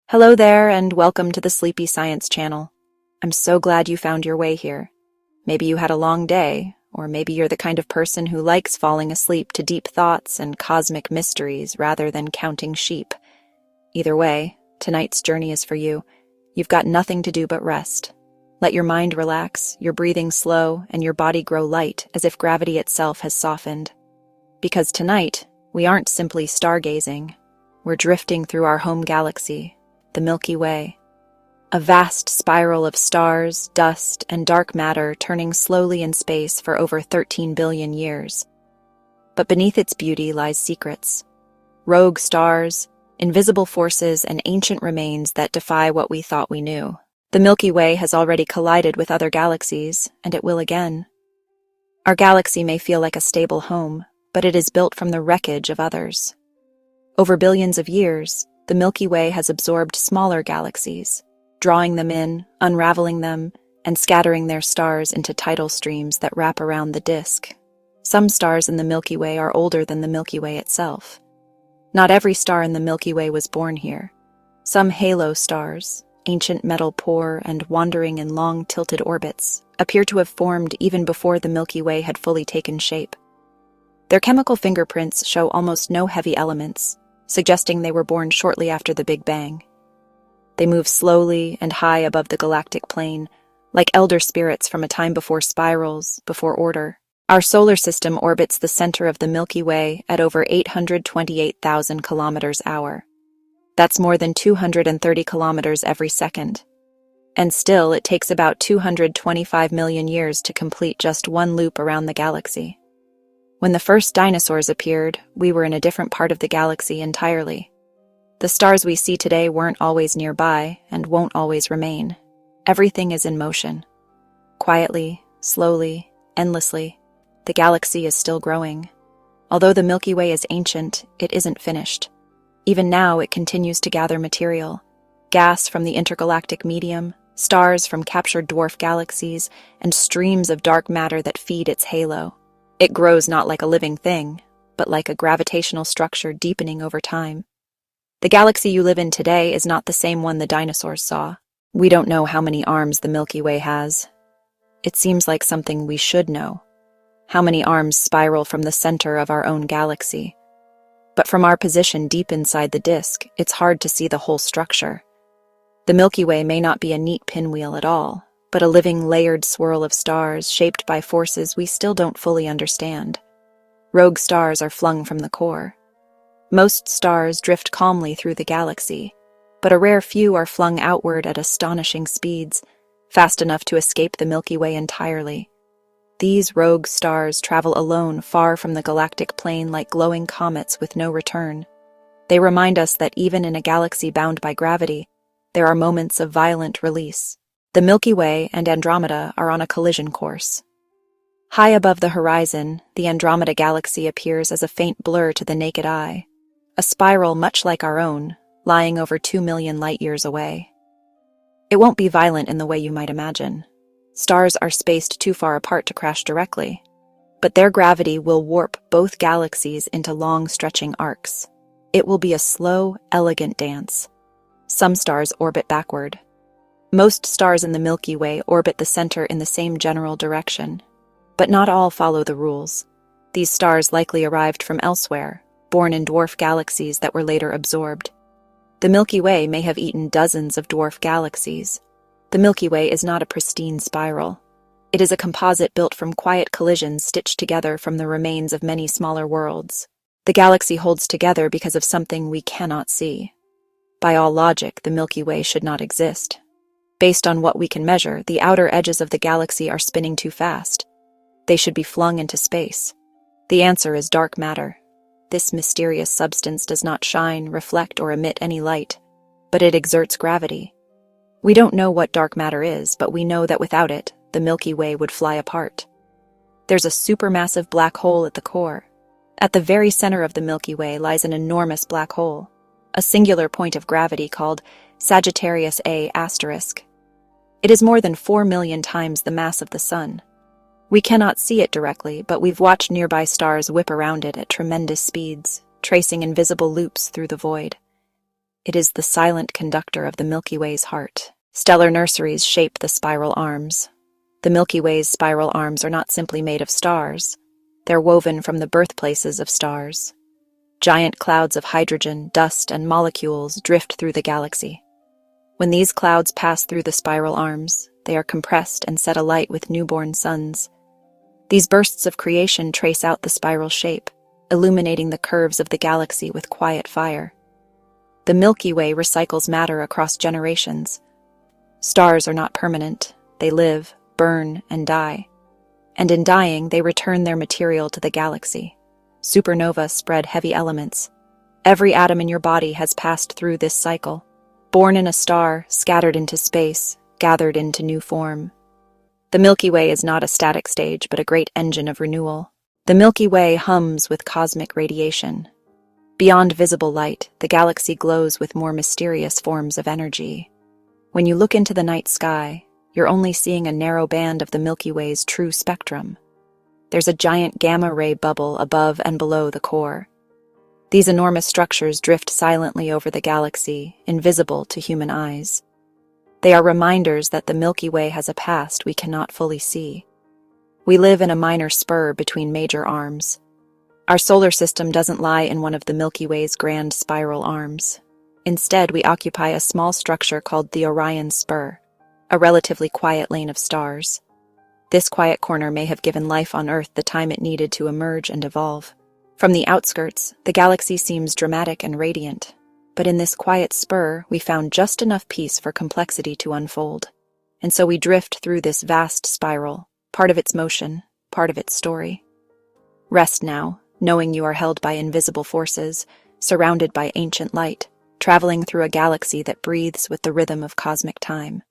Hello there, and welcome to the Sleepy Science Channel. I'm so glad you found your way here. Maybe you had a long day, or maybe you're the kind of person who likes falling asleep to deep thoughts and cosmic mysteries rather than counting sheep. Either way, tonight's journey is for you. You've got nothing to do but rest. Let your mind relax, your breathing slow, and your body grow light as if gravity itself has softened. Because tonight, we aren't simply stargazing. We're drifting through our home galaxy, the Milky Way, a vast spiral of stars, dust, and dark matter turning slowly in space for over 13 billion years. But beneath its beauty lies secrets. Rogue stars, invisible forces, and ancient remains that defy what we thought we knew. The Milky Way has already collided with other galaxies, and it will again. Our galaxy may feel like a stable home, but it is built from the wreckage of others. Over billions of years, the Milky Way has absorbed smaller galaxies, drawing them in, unraveling them, and scattering their stars into tidal streams that wrap around the disk. Some stars in the Milky Way are older than the Milky Way itself. Not every star in the Milky Way was born here. Some halo stars, ancient metal poor and wandering in long tilted orbits, appear to have formed even before the Milky Way had fully taken shape. Their chemical fingerprints show almost no heavy elements, suggesting they were born shortly after the Big Bang. They move slowly and high above the galactic plane, like elder spirits from a time before spirals, before order. Our solar system orbits the center of the Milky Way at over 828,000 kilometers an hour. That's more than 230 kilometers every second. And still, it takes about 225 million years to complete just one loop around the galaxy. When the first dinosaurs appeared, we were in a different part of the galaxy entirely. The stars we see today weren't always nearby and won't always remain. Everything is in motion. Quietly, slowly, endlessly, the galaxy is still growing. Although the Milky Way is ancient, it isn't finished. Even now, it continues to gather material. Gas from the intergalactic medium, stars from captured dwarf galaxies, and streams of dark matter that feed its halo. It grows not like a living thing, but like a gravitational structure deepening over time. The galaxy you live in today is not the same one the dinosaurs saw. We don't know how many arms the Milky Way has. It seems like something we should know. How many arms spiral from the center of our own galaxy? But from our position deep inside the disk, it's hard to see the whole structure. The Milky Way may not be a neat pinwheel at all, but a living layered swirl of stars shaped by forces we still don't fully understand. Rogue stars are flung from the core. Most stars drift calmly through the galaxy, but a rare few are flung outward at astonishing speeds, fast enough to escape the Milky Way entirely. These rogue stars travel alone far from the galactic plane like glowing comets with no return. They remind us that even in a galaxy bound by gravity, there are moments of violent release. The Milky Way and Andromeda are on a collision course. High above the horizon, the Andromeda galaxy appears as a faint blur to the naked eye, a spiral much like our own, lying over 2 million light-years away. It won't be violent in the way you might imagine. Stars are spaced too far apart to crash directly, but their gravity will warp both galaxies into long stretching arcs. It will be a slow, elegant dance. Some stars orbit backward. Most stars in the Milky Way orbit the center in the same general direction. But not all follow the rules. These stars likely arrived from elsewhere, born in dwarf galaxies that were later absorbed. The Milky Way may have eaten dozens of dwarf galaxies. The Milky Way is not a pristine spiral. It is a composite built from quiet collisions stitched together from the remains of many smaller worlds. The galaxy holds together because of something we cannot see. By all logic, the Milky Way should not exist. Based on what we can measure, the outer edges of the galaxy are spinning too fast. They should be flung into space. The answer is dark matter. This mysterious substance does not shine, reflect, or emit any light, but it exerts gravity. We don't know what dark matter is, but we know that without it, the Milky Way would fly apart. There's a supermassive black hole at the core. At the very center of the Milky Way lies an enormous black hole, a singular point of gravity called Sagittarius A*. It is more than 4 million times the mass of the Sun. We cannot see it directly, but we've watched nearby stars whip around it at tremendous speeds, tracing invisible loops through the void. It is the silent conductor of the Milky Way's heart. Stellar nurseries shape the spiral arms. The Milky Way's spiral arms are not simply made of stars. They're woven from the birthplaces of stars. Giant clouds of hydrogen, dust, and molecules drift through the galaxy. When these clouds pass through the spiral arms, they are compressed and set alight with newborn suns. These bursts of creation trace out the spiral shape, illuminating the curves of the galaxy with quiet fire. The Milky Way recycles matter across generations. Stars are not permanent. They live, burn, and die. And in dying, they return their material to the galaxy. Supernovae spread heavy elements. Every atom in your body has passed through this cycle. Born in a star, scattered into space, gathered into new form. The Milky Way is not a static stage, but a great engine of renewal. The Milky Way hums with cosmic radiation. Beyond visible light, the galaxy glows with more mysterious forms of energy. When you look into the night sky, you're only seeing a narrow band of the Milky Way's true spectrum. There's a giant gamma-ray bubble above and below the core. These enormous structures drift silently over the galaxy, invisible to human eyes. They are reminders that the Milky Way has a past we cannot fully see. We live in a minor spur between major arms. Our solar system doesn't lie in one of the Milky Way's grand spiral arms. Instead, we occupy a small structure called the Orion Spur, a relatively quiet lane of stars. This quiet corner may have given life on Earth the time it needed to emerge and evolve. From the outskirts, the galaxy seems dramatic and radiant, but in this quiet spur, we found just enough peace for complexity to unfold. And so we drift through this vast spiral, part of its motion, part of its story. Rest now, knowing you are held by invisible forces, surrounded by ancient light, traveling through a galaxy that breathes with the rhythm of cosmic time.